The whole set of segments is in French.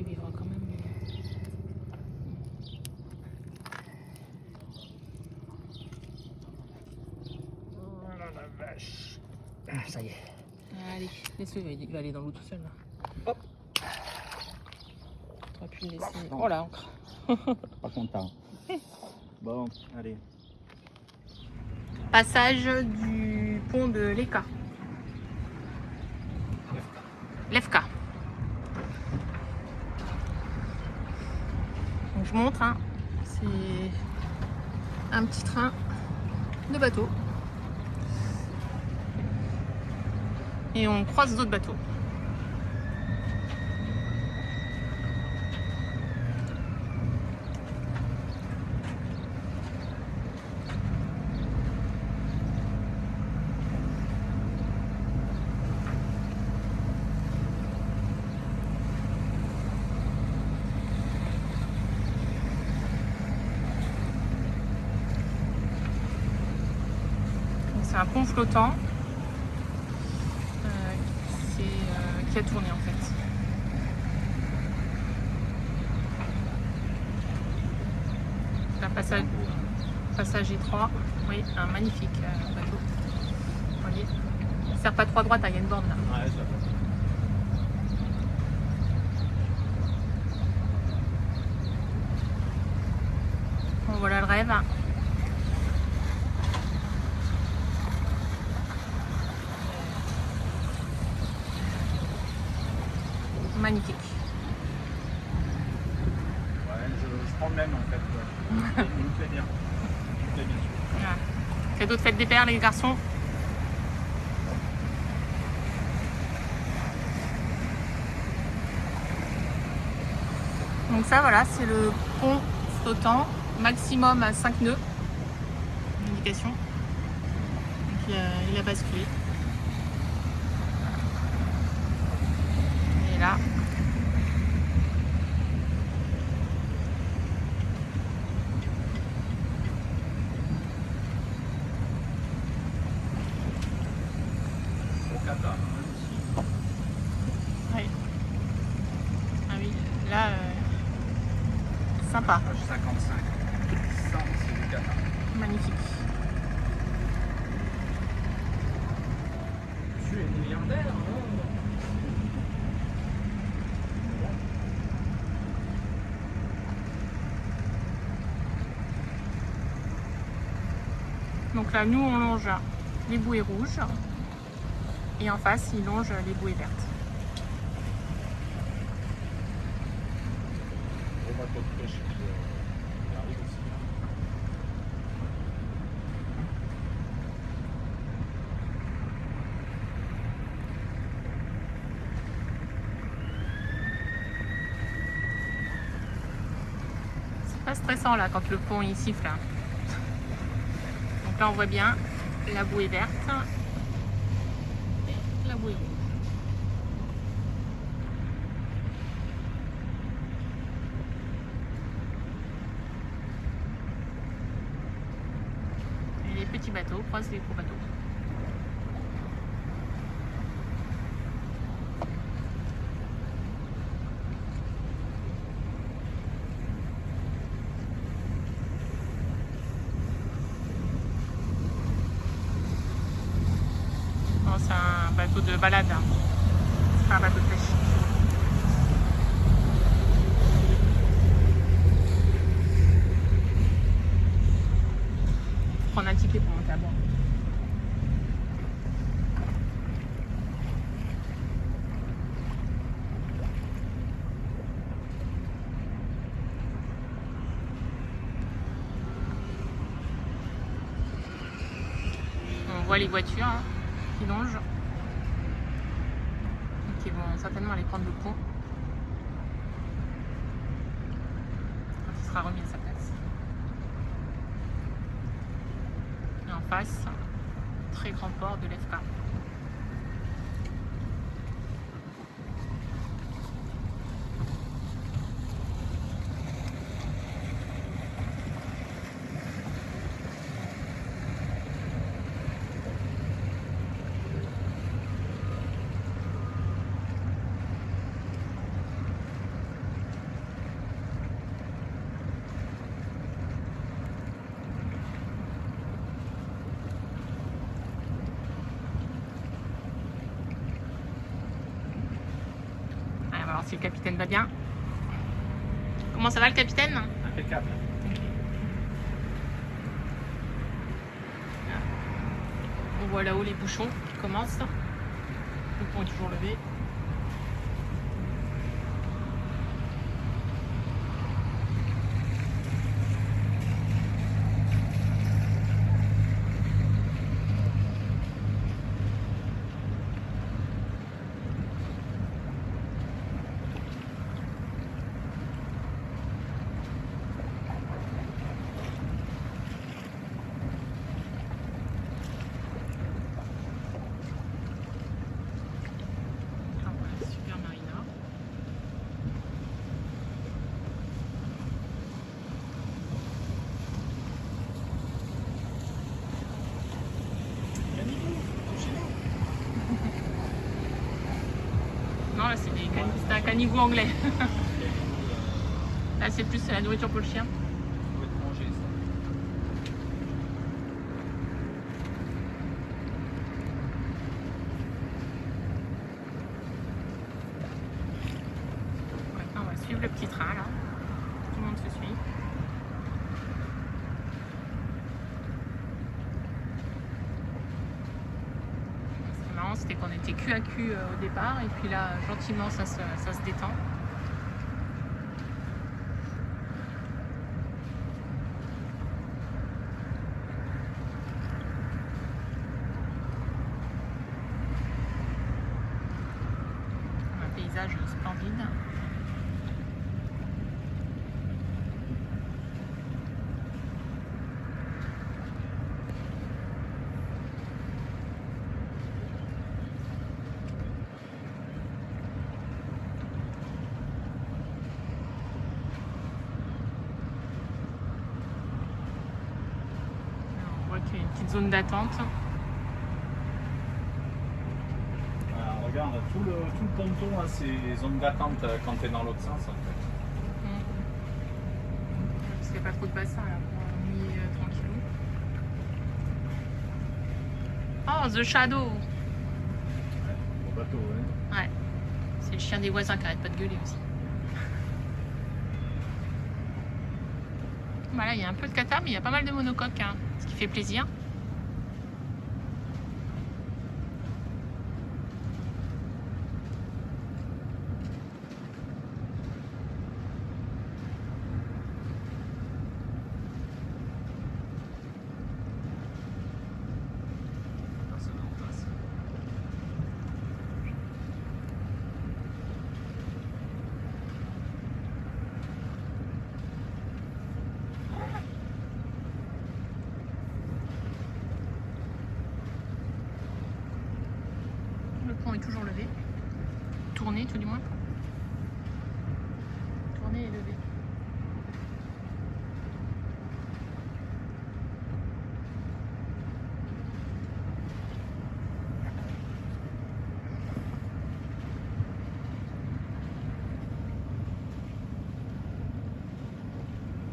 il vivra quand même. Oh la vache. Ah, ça y est. Allez, laisse-le, il va aller dans l'eau tout seul là. Hop. T'aurais pu le laisser. Non. Oh là, encore. Pas content. Bon, allez. Passage du pont de Leka. Levka. Donc je montre, hein. C'est un petit train de bateau. Et on croise d'autres bateaux. C'est un pont flottant qui a tourné en fait. C'est un passage étroit. Oui, un magnifique bateau. Vous voyez, il ne sert pas trop à droite, hein, il y a une borne là. Ouais, ça va. Bon, voilà le rêve. Magnifique. Ouais, je prends le même en fait. Ouais. Il me plaît bien. Il me plaît bien. Voilà. Cadeau de fête des pères les garçons. Donc ça voilà, c'est le pont flottant, maximum à 5 nœuds. Indication. Donc il a basculé. Et là. Au Qatar. Oui. Ah oui, là, sympa, Page 55. 100, c'est du Qatar. magnifique. Tu es milliardaire, hein? Donc là, nous, on longe les bouées rouges et en face, il longe les bouées vertes. Gros bateau de pêche qui arrive aussi. C'est pas stressant là quand le pont il siffle. Là. Donc là, on voit bien la bouée verte et la bouée rouge. Et les petits bateaux croisent les gros bateaux. Non, c'est un bateau de balade, hein. C'est pas un bateau de pêche. Faut prendre un ticket pour monter à bord. On voit les voitures hein, qui longent et qui vont certainement aller prendre le pont quand il sera remis à sa place. Et en face, très grand port de Levka. si le capitaine va bien. Comment ça va le capitaine? Impeccable. On voit là-haut les bouchons qui commencent. Le pont est toujours levé. Super Marina. Non, là c'est c'est un canigou anglais. Là c'est plus la nourriture pour le chien. Faut être mangé, ça. Maintenant on va suivre le petit train là. Tout le monde se suit. Ce qui est marrant c'était qu'on était cul à cul au départ et puis là gentiment ça se détend. Un paysage splendide. On voit qu'il y a une petite zone d'attente. Voilà, regarde, tout le ponton, là, c'est zone d'attente quand tu es dans l'autre sens, en fait. Parce qu'il n'y a pas trop de bassin là pour mouiller tranquillou. Oh, The Shadow! Ouais, au bateau, hein. Ouais. C'est le chien des voisins qui arrête pas de gueuler aussi. Voilà, il y a un peu de cata, mais il y a pas mal de monocoques, hein, ce qui fait plaisir. Personne en face. Le pont est toujours levé. Tourné tout du moins. Tourné et levé.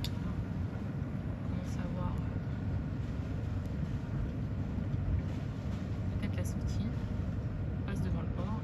On commence à voir peut-être la sortie. On passe devant le port.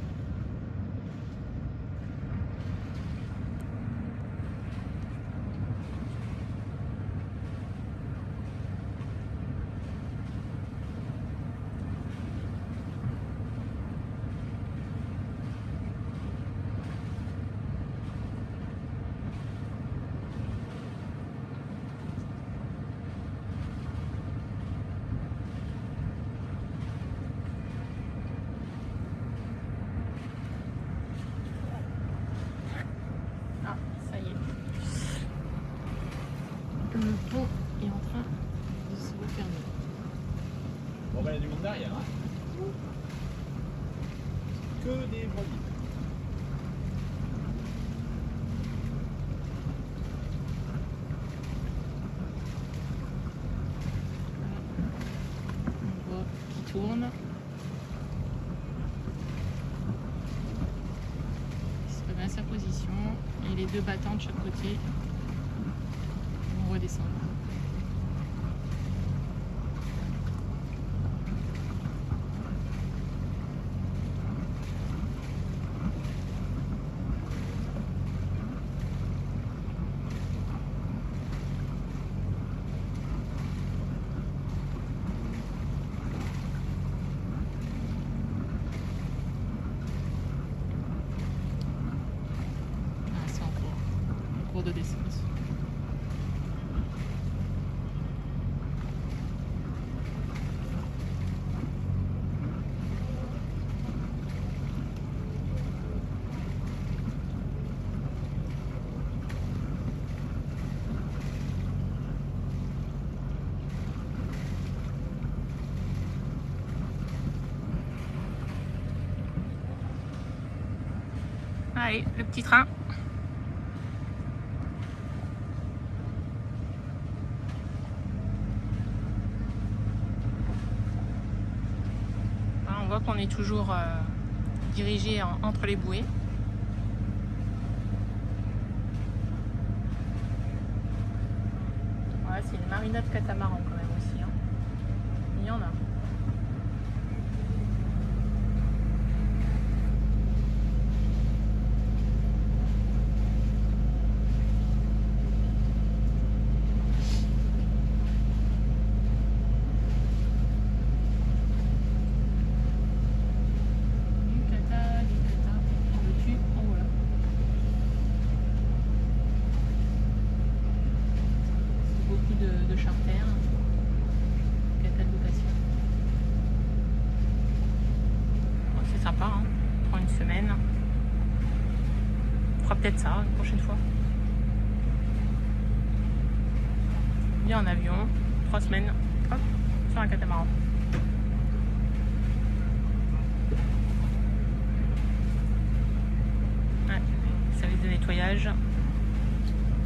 Ah, ça y est. Le pont est en train de se refermer. Bon, ben, il y a du monde derrière, hein. Que des brebis. On voit qui tourne. Il se remet à sa position et les deux battants de chaque côté vont redescendre. Allez, le petit train. Là, on voit qu'on est toujours dirigé entre les bouées. Voilà, c'est une marina de catamaran quand même aussi. Hein. Il y en a. De charter, cata de location. Bon, c'est sympa, hein. On prend une semaine. On fera peut-être ça une prochaine fois. Bien en avion, 3 semaines, hop, sur un catamaran. Ouais, service de nettoyage.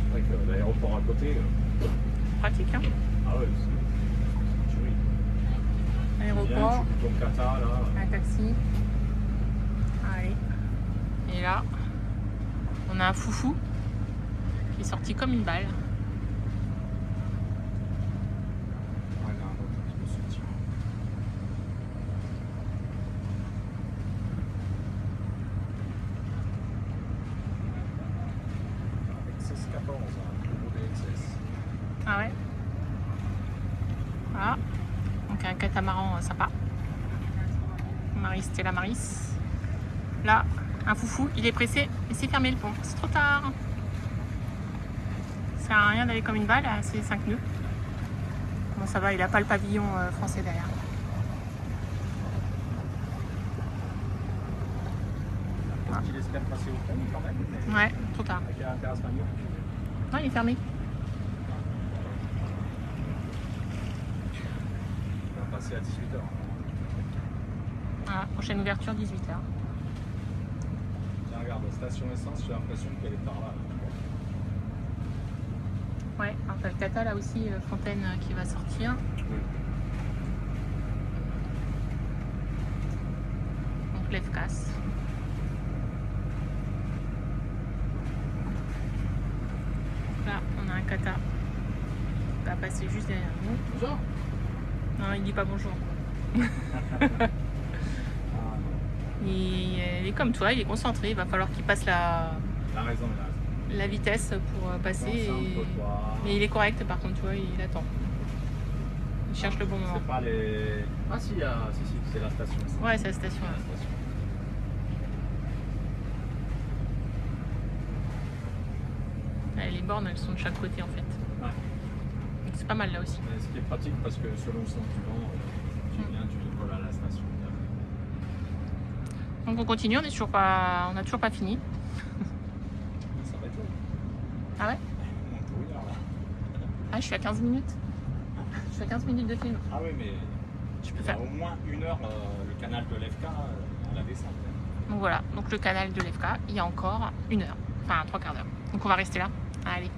C'est vrai que l'aéroport à côté. Pratique, hein. Ah ouais, c'est tuerie. Aéroport, Ton kata là. un taxi. Allez. Et là, on a un foufou qui est sorti comme une balle. Ouais, non, je me suis dit. XS 14, le gros DXS. Ah ouais. Voilà. Donc un catamaran sympa. Maris Stella Maris. Là, un foufou, il est pressé, mais c'est fermé le pont. C'est trop tard. Ça sert à rien d'aller comme une balle, c'est 5 nœuds. Bon, ça va, il n'a pas le pavillon français derrière. Il espère passer au pont quand même. Mais Ouais, trop tard. avec un Interespagnol. Non, il est fermé. Il va passer à 18h. Voilà, prochaine ouverture 18h. Tiens, regarde, station essence, j'ai l'impression qu'elle est par là. Ouais, alors t'as le Cata là aussi, Fontaine qui va sortir. Donc l'EFCAS. Là, on a un Cata qui va passer juste derrière nous. Bonjour. Non, il dit pas bonjour. Il est comme toi, il est concentré. Il va falloir qu'il passe la raison, vitesse pour passer. Mais il est correct par contre, tu vois, il attend. Il cherche le bon moment. C'est pas les. Ah si, si, c'est la station. Ouais, c'est la station. C'est la station. Ouais, les bornes, elles sont de chaque côté en fait. Ouais. Donc c'est pas mal là aussi. Ce qui est pratique parce que selon le sens du vent, tu viens, tu voles à la station. Donc on continue, on n'a toujours pas fini. Ça va être long. Ah ouais? Oui, alors là. Ah, je suis à 15 minutes. Je suis à 15 minutes de film. Ah oui, mais Je peux il y a faire. au moins 1 heure le canal de l'EFK à la descente. Donc voilà, donc le canal de l'EFK, il y a encore 1 heure, enfin 3 quarts d'heure. Donc on va rester là. Allez.